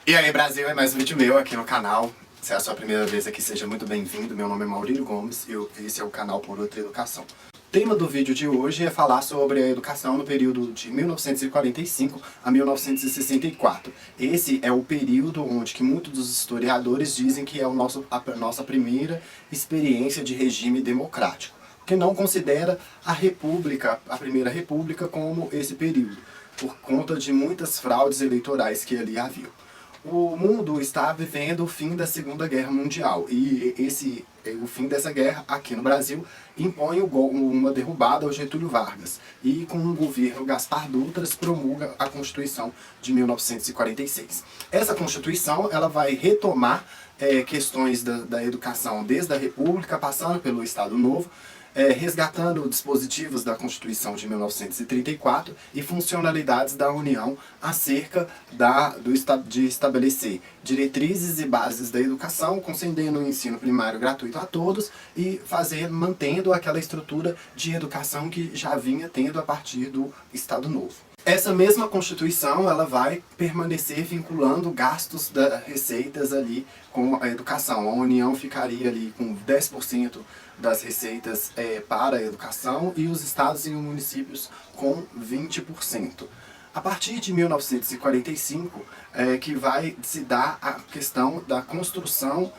E aí, Brasil, é mais um vídeo meu aqui no canal. Se é a sua primeira vez aqui, seja muito bem-vindo. Meu nome é Maurílio Gomes e esse é o canal Por Outra Educação. O tema do vídeo de hoje é falar sobre a educação no período de 1945 a 1964. Esse é o período onde que muitos dos historiadores dizem que é a nossa primeira experiência de regime democrático, que não considera a República, a Primeira República, como esse período, por conta de muitas fraudes eleitorais que ali haviam. O mundo está vivendo o fim da Segunda Guerra Mundial e o fim dessa guerra aqui no Brasil impõe uma derrubada ao Getúlio Vargas e com o governo Gaspar Dutra promulga a Constituição de 1946. Essa Constituição ela vai retomar questões da educação desde a República, passando pelo Estado Novo, resgatando dispositivos da Constituição de 1934 e funcionalidades da União acerca de estabelecer diretrizes e bases da educação, concedendo o ensino primário gratuito a todos e mantendo aquela estrutura de educação que já vinha tendo a partir do Estado Novo. Essa mesma Constituição ela vai permanecer vinculando gastos das receitas ali com a educação. A União ficaria ali com 10% das receitas para a educação e os estados e municípios com 20%. A partir de 1945 que vai se dar a questão da construção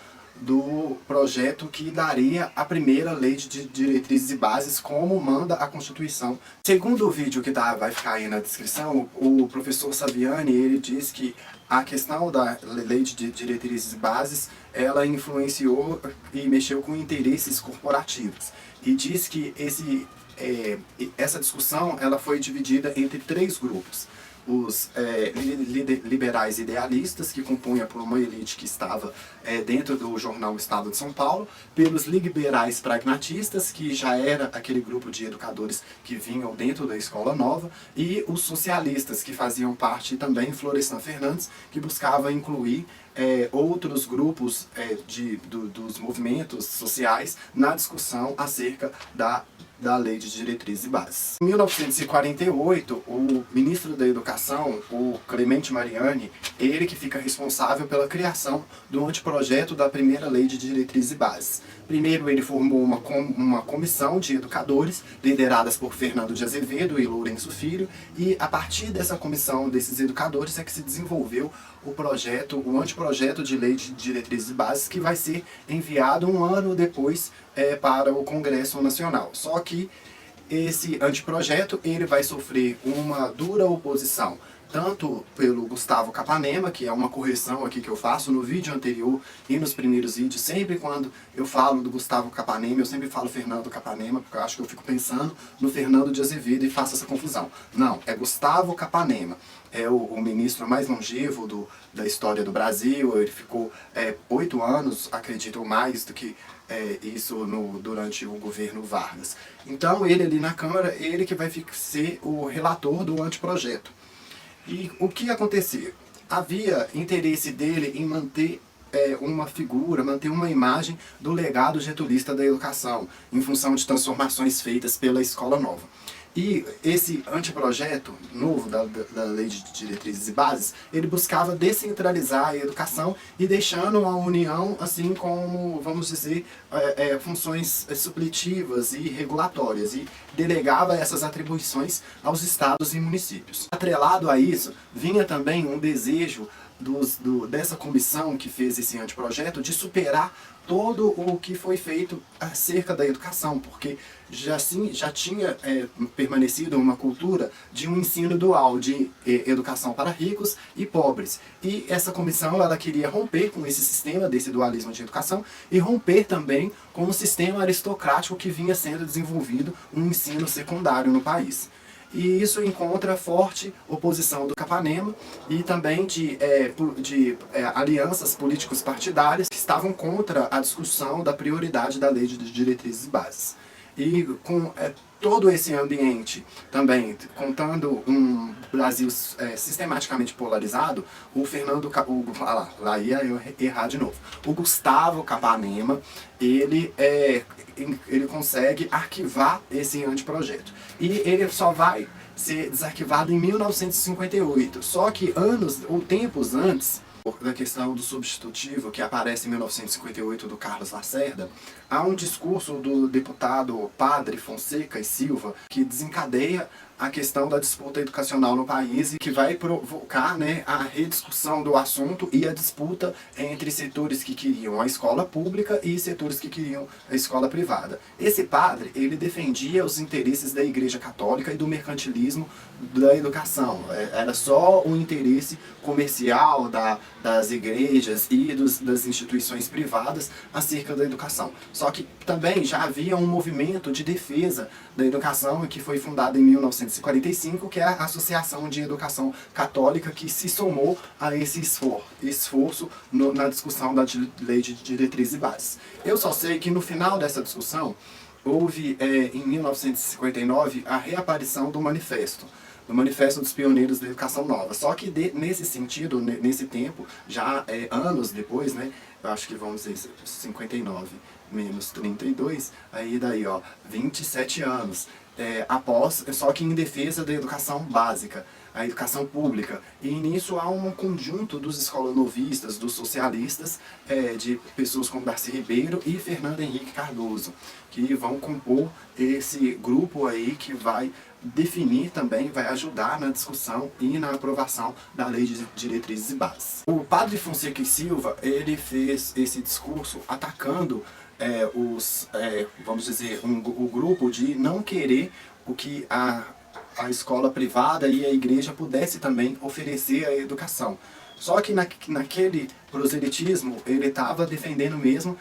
do projeto que daria a primeira lei de diretrizes e bases como manda a Constituição. Segundo o vídeo que vai ficar aí na descrição, o professor Saviani ele diz que a questão da lei de diretrizes e bases ela influenciou e mexeu com interesses corporativos e diz que essa discussão ela foi dividida entre três grupos. Os liberais idealistas, que compunham por uma elite que estava dentro do jornal Estado de São Paulo, pelos liberais pragmatistas, que já era aquele grupo de educadores que vinham dentro da Escola Nova, e os socialistas, que faziam parte também, Florestan Fernandes, que buscava incluir outros grupos dos movimentos sociais na discussão acerca da Lei de Diretrizes e Bases. Em 1948, o ministro da Educação, o Clemente Mariani, ele que fica responsável pela criação do anteprojeto da primeira Lei de Diretrizes e Bases. Primeiro ele formou uma comissão de educadores, lideradas por Fernando de Azevedo e Lourenço Filho, e a partir dessa comissão desses educadores é que se desenvolveu o anteprojeto de Lei de Diretrizes e Bases, que vai ser enviado um ano depois para o Congresso Nacional. Só que esse anteprojeto ele vai sofrer uma dura oposição, tanto pelo Gustavo Capanema, que é uma correção aqui que eu faço no vídeo anterior e nos primeiros vídeos. Sempre quando eu falo do Gustavo Capanema, eu sempre falo Fernando Capanema, porque eu acho que eu fico pensando no Fernando de Azevedo e faço essa confusão. Não, é Gustavo Capanema. É o ministro mais longevo da história do Brasil. Ele ficou 8 anos, acredito, mais do que isso durante o governo Vargas. Então ele ali na Câmara, ele que vai ser o relator do anteprojeto. E o que acontecia? Havia interesse dele em manter uma figura, manter uma imagem do legado getulista da educação, em função de transformações feitas pela Escola Nova. E esse anteprojeto novo da Lei de Diretrizes e Bases, ele buscava descentralizar a educação e deixando a União, assim como, vamos dizer, funções supletivas e regulatórias, e delegava essas atribuições aos estados e municípios. Atrelado a isso, vinha também um desejo dessa comissão que fez esse anteprojeto de superar todo o que foi feito acerca da educação, porque já tinha permanecido uma cultura de um ensino dual, de educação para ricos e pobres. E essa comissão ela queria romper com esse sistema desse dualismo de educação e romper também com o sistema aristocrático que vinha sendo desenvolvido no ensino secundário no país. E isso encontra forte oposição do Capanema e também de alianças políticos partidárias que estavam contra a discussão da prioridade da Lei de Diretrizes e Bases. E com todo esse ambiente também, contando um Brasil sistematicamente polarizado, lá ia eu errar de novo. O Gustavo Capanema, ele consegue arquivar esse anteprojeto. E ele só vai ser desarquivado em 1958. Só que tempos antes, Da questão do substitutivo que aparece em 1958 do Carlos Lacerda, há um discurso do deputado Padre Fonseca e Silva que desencadeia a questão da disputa educacional no país e que vai provocar, né, a rediscussão do assunto e a disputa entre setores que queriam a escola pública e setores que queriam a escola privada. Esse padre, ele defendia os interesses da Igreja Católica e do mercantilismo da educação. Era só o interesse comercial das igrejas e das instituições privadas acerca da educação. Só que também já havia um movimento de defesa da educação que foi fundado em 1945, que é a Associação de Educação Católica, que se somou a esse esforço na discussão da Lei de Diretrizes e Bases. Eu só sei que no final dessa discussão houve, em 1959, a reaparição do Manifesto dos Pioneiros da Educação Nova. Só que nesse sentido, nesse tempo, já anos depois, né, eu acho que vamos dizer 59 menos 32, aí daí, ó, 27 anos. Após, só que em defesa da educação básica, a educação pública. E nisso há um conjunto dos escolanovistas, dos socialistas, de pessoas como Darcy Ribeiro e Fernando Henrique Cardoso, que vão compor esse grupo aí que vai definir também, vai ajudar na discussão e na aprovação da Lei de Diretrizes e Bases. O padre Fonseca e Silva, ele fez esse discurso atacando vamos dizer, o grupo de não querer o que a escola privada e a igreja pudesse também oferecer a educação. Só que naquele proselitismo ele estava defendendo mesmo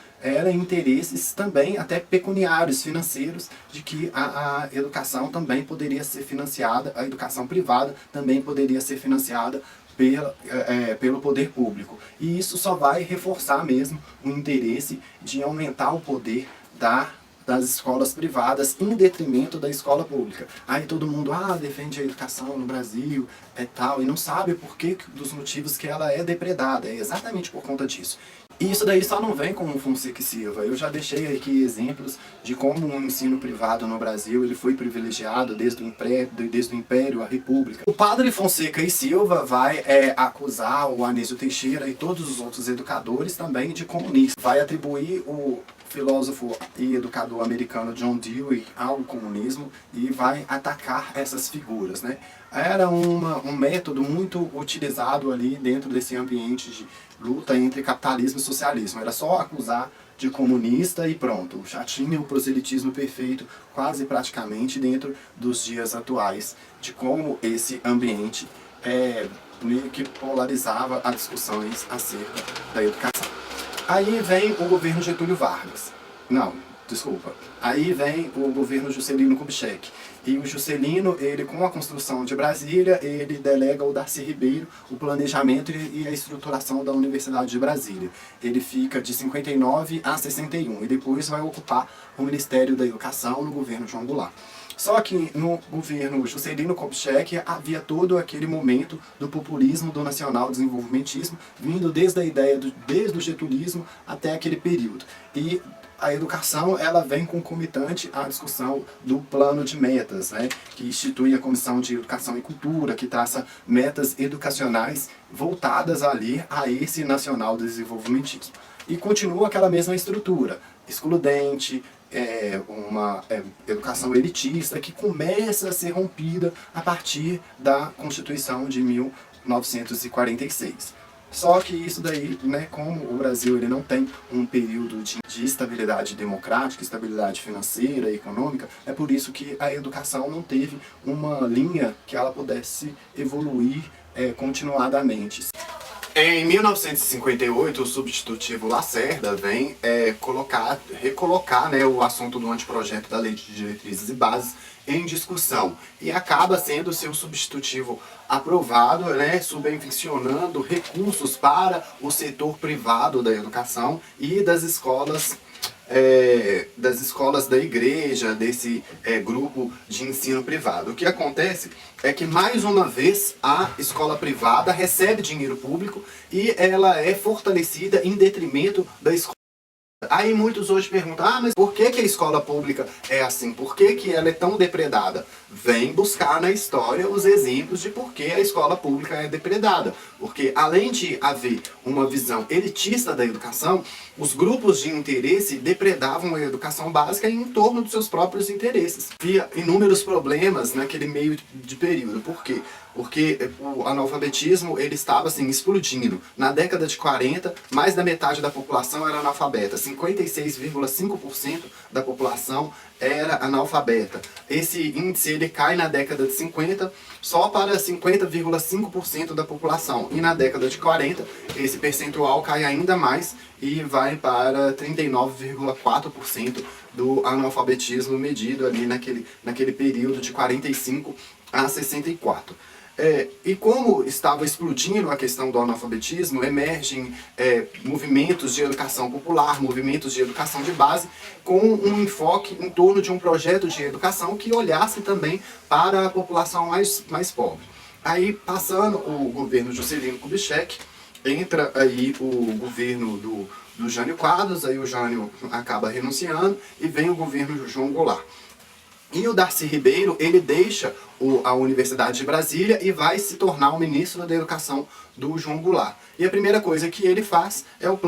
interesses também até pecuniários, financeiros, de que a educação também poderia ser financiada, a educação privada também poderia ser financiada pelo poder público. E isso só vai reforçar mesmo o interesse de aumentar o poder das escolas privadas em detrimento da escola pública. Aí todo mundo defende a educação no Brasil tal, e não sabe por que dos motivos que ela é depredada. É exatamente por conta disso. E isso daí só não vem com o Fonseca e Silva. Eu já deixei aqui exemplos de como o ensino privado no Brasil ele foi privilegiado desde o Império à República. O padre Fonseca e Silva vai acusar o Anísio Teixeira e todos os outros educadores também de comunistas. Vai atribuir o filósofo e educador americano John Dewey ao comunismo e vai atacar essas figuras, né? Era um método muito utilizado ali dentro desse ambiente de luta entre capitalismo e socialismo. Era só acusar de comunista e pronto. Já tinha o proselitismo perfeito quase praticamente dentro dos dias atuais, de como esse ambiente meio que polarizava as discussões acerca da educação. Aí vem o governo Getúlio Vargas. Não, desculpa. Aí vem o governo Juscelino Kubitschek. E o Juscelino, ele com a construção de Brasília, ele delega ao Darcy Ribeiro o planejamento e a estruturação da Universidade de Brasília. Ele fica de 59 a 61 e depois vai ocupar o Ministério da Educação no governo João Goulart. Só que no governo Juscelino Kubitschek havia todo aquele momento do populismo, do nacional-desenvolvimentismo, vindo desde a ideia, desde o getulismo até aquele período. E a educação ela vem concomitante à discussão do plano de metas, né, que institui a Comissão de Educação e Cultura, que traça metas educacionais voltadas ali a esse nacional-desenvolvimentismo. E continua aquela mesma estrutura, excludente, uma educação elitista que começa a ser rompida a partir da Constituição de 1946. Só que isso daí, né, como o Brasil ele não tem um período de estabilidade democrática, estabilidade financeira e econômica, é por isso que a educação não teve uma linha que ela pudesse evoluir continuadamente. Em 1958, o substitutivo Lacerda vem recolocar, né, o assunto do anteprojeto da Lei de Diretrizes e Bases em discussão e acaba sendo seu substitutivo aprovado, né, subvencionando recursos para o setor privado da educação e das escolas da igreja, desse grupo de ensino privado. O que acontece é que, mais uma vez, a escola privada recebe dinheiro público e ela é fortalecida em detrimento da escola Aí muitos hoje perguntam, mas por que que a escola pública é assim? Por que que ela é tão depredada? Vem buscar na história os exemplos de por que a escola pública é depredada. Porque além de haver uma visão elitista da educação, os grupos de interesse depredavam a educação básica em torno dos seus próprios interesses. Havia inúmeros problemas naquele meio de período. Por quê? Porque o analfabetismo ele estava assim, explodindo. Na década de 40, mais da metade da população era analfabeta. 56,5% da população era analfabeta. Esse índice ele cai na década de 50 só para 50,5% da população. E na década de 40, esse percentual cai ainda mais e vai para 39,4% do analfabetismo medido ali naquele período de 45 a 64. E como estava explodindo a questão do analfabetismo, emergem movimentos de educação popular, movimentos de educação de base, com um enfoque em torno de um projeto de educação que olhasse também para a população mais pobre. Aí, passando o governo Juscelino Kubitschek, entra aí o governo do Jânio Quadros, aí o Jânio acaba renunciando e vem o governo João Goulart. E o Darcy Ribeiro, ele deixa a Universidade de Brasília e vai se tornar o ministro da Educação do João Goulart. E a primeira coisa que ele faz é o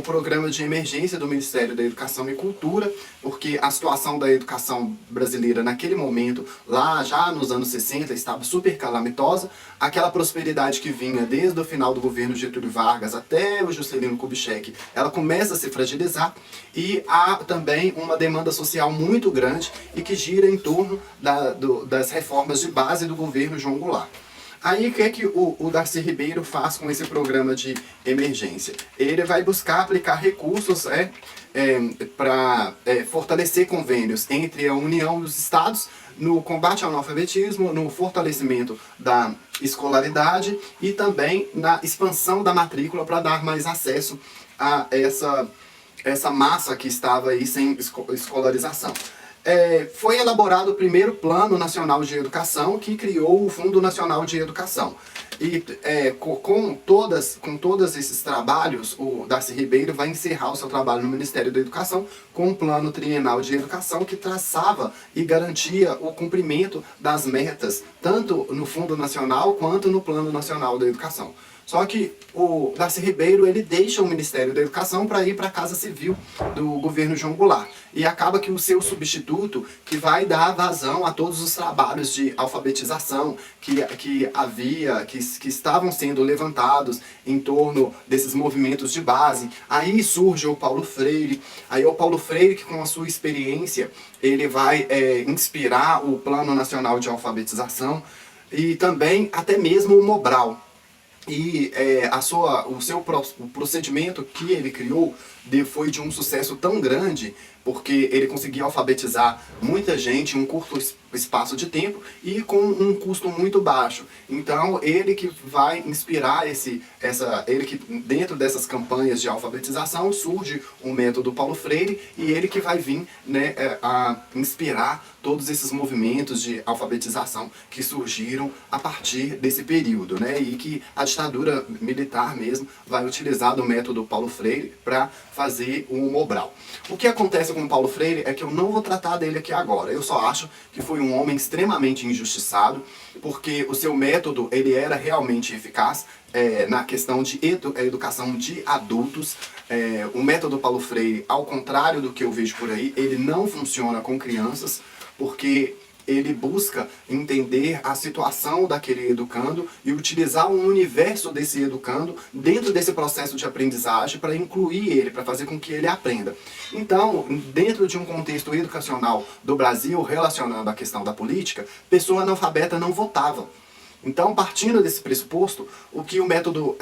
programa de emergência do Ministério da Educação e Cultura, porque a situação da educação brasileira naquele momento, lá já nos anos 60, estava super calamitosa. Aquela prosperidade que vinha desde o final do governo Getúlio Vargas até o Juscelino Kubitschek, ela começa a se fragilizar e há também uma demanda social muito grande e que gira em torno das reformas de base do governo João Goulart. Aí o que o Darcy Ribeiro faz com esse programa de emergência? Ele vai buscar aplicar recursos para fortalecer convênios entre a União dos Estados no combate ao analfabetismo, no fortalecimento da escolaridade e também na expansão da matrícula para dar mais acesso a essa massa que estava aí sem escolarização. Foi elaborado o primeiro Plano Nacional de Educação, que criou o Fundo Nacional de Educação. E com todos esses trabalhos, o Darcy Ribeiro vai encerrar o seu trabalho no Ministério da Educação com um plano trienal de educação que traçava e garantia o cumprimento das metas, tanto no Fundo Nacional quanto no Plano Nacional da Educação. Só que o Darcy Ribeiro ele deixa o Ministério da Educação para ir para a Casa Civil do governo João Goulart. E acaba que o seu substituto, que vai dar vazão a todos os trabalhos de alfabetização que estavam sendo levantados em torno desses movimentos de base. Aí surge o Paulo Freire. Aí o Paulo Freire, que com a sua experiência, ele vai inspirar o Plano Nacional de Alfabetização e também até mesmo o Mobral. E o procedimento que ele criou foi de um sucesso tão grande, porque ele conseguia alfabetizar muita gente em um curto espaço de tempo e com um custo muito baixo. Então ele que vai inspirar ele que dentro dessas campanhas de alfabetização surge o método Paulo Freire e ele que vai vir a inspirar todos esses movimentos de alfabetização que surgiram a partir desse período, e que a ditadura militar mesmo vai utilizar do método Paulo Freire para fazer o Mobral. O que acontece com o Paulo Freire é que eu não vou tratar dele aqui agora. Eu só acho que foi um homem extremamente injustiçado, porque o seu método ele era realmente eficaz na questão de educação de adultos. O método Paulo Freire, ao contrário do que eu vejo por aí, ele não funciona com crianças, porque ele busca entender a situação daquele educando e utilizar o universo desse educando dentro desse processo de aprendizagem para incluir ele, para fazer com que ele aprenda. Então, dentro de um contexto educacional do Brasil, relacionando a questão da política, pessoa analfabeta não votava. Então, partindo desse pressuposto, o que o método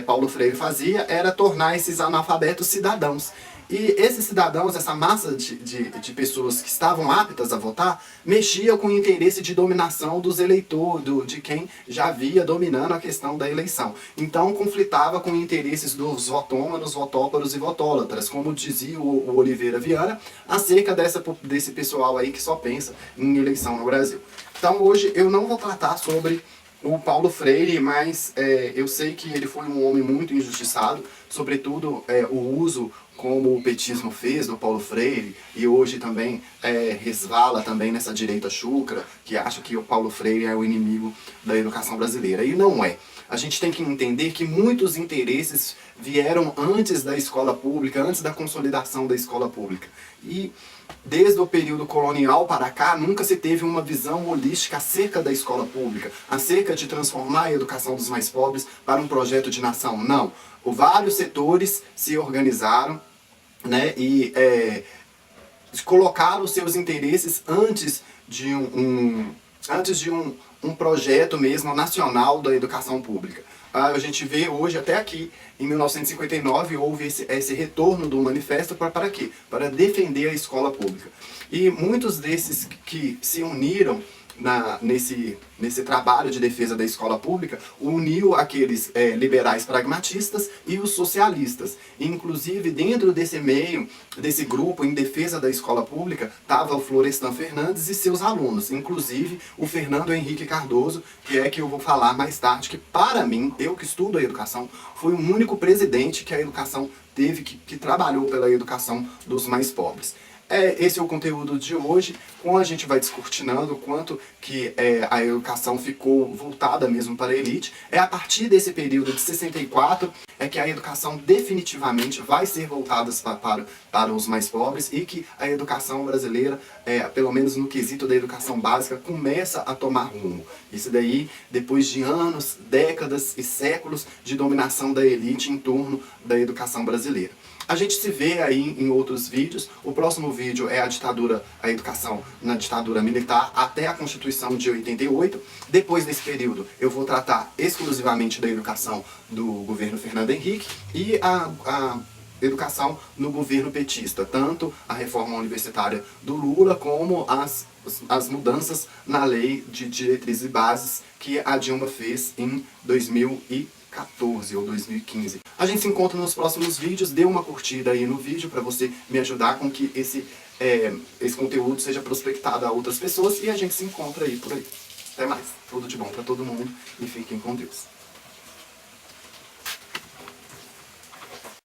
Paulo Freire fazia era tornar esses analfabetos cidadãos. E esses cidadãos, essa massa de pessoas que estavam aptas a votar, mexia com o interesse de dominação dos eleitores, de quem já havia dominando a questão da eleição. Então conflitava com interesses dos votômanos, votóparos e votólatras, como dizia o Oliveira Viana, acerca desse pessoal aí que só pensa em eleição no Brasil. Então hoje eu não vou tratar sobre o Paulo Freire, mas eu sei que ele foi um homem muito injustiçado, sobretudo o uso como o petismo fez do Paulo Freire, e hoje também resvala também nessa direita chucra, que acha que o Paulo Freire é o inimigo da educação brasileira. E não é. A gente tem que entender que muitos interesses vieram antes da escola pública, antes da consolidação da escola pública. E desde o período colonial para cá, nunca se teve uma visão holística acerca da escola pública, acerca de transformar a educação dos mais pobres para um projeto de nação. Não. Vários setores se organizaram, né, e colocaram seus interesses antes de um projeto mesmo nacional da educação pública. A gente vê hoje, até aqui, em 1959, houve esse retorno do manifesto para quê? Para defender a escola pública. E muitos desses que se uniram nesse trabalho de defesa da escola pública, uniu aqueles liberais pragmatistas e os socialistas. E, inclusive, dentro desse meio, desse grupo em defesa da escola pública, estava o Florestan Fernandes e seus alunos, inclusive o Fernando Henrique Cardoso, que eu vou falar mais tarde, que para mim, eu que estudo a educação, foi o único presidente que a educação teve, que trabalhou pela educação dos mais pobres. Esse é o conteúdo de hoje, como a gente vai descortinando o quanto que a educação ficou voltada mesmo para a elite. A partir desse período de 64 que a educação definitivamente vai ser voltada para os mais pobres e que a educação brasileira, pelo menos no quesito da educação básica, começa a tomar rumo. Isso daí depois de anos, décadas e séculos de dominação da elite em torno da educação brasileira. A gente se vê aí em outros vídeos. O próximo vídeo é a educação na ditadura militar até a Constituição de 88. Depois desse período eu vou tratar exclusivamente da educação do governo Fernando Henrique e a educação no governo petista, tanto a reforma universitária do Lula como as mudanças na lei de diretrizes e bases que a Dilma fez em 2014 ou 2015. A gente se encontra nos próximos vídeos. Dê uma curtida aí no vídeo para você me ajudar com que esse conteúdo seja prospectado a outras pessoas e a gente se encontra aí por aí. Até mais. Tudo de bom para todo mundo e fiquem com Deus.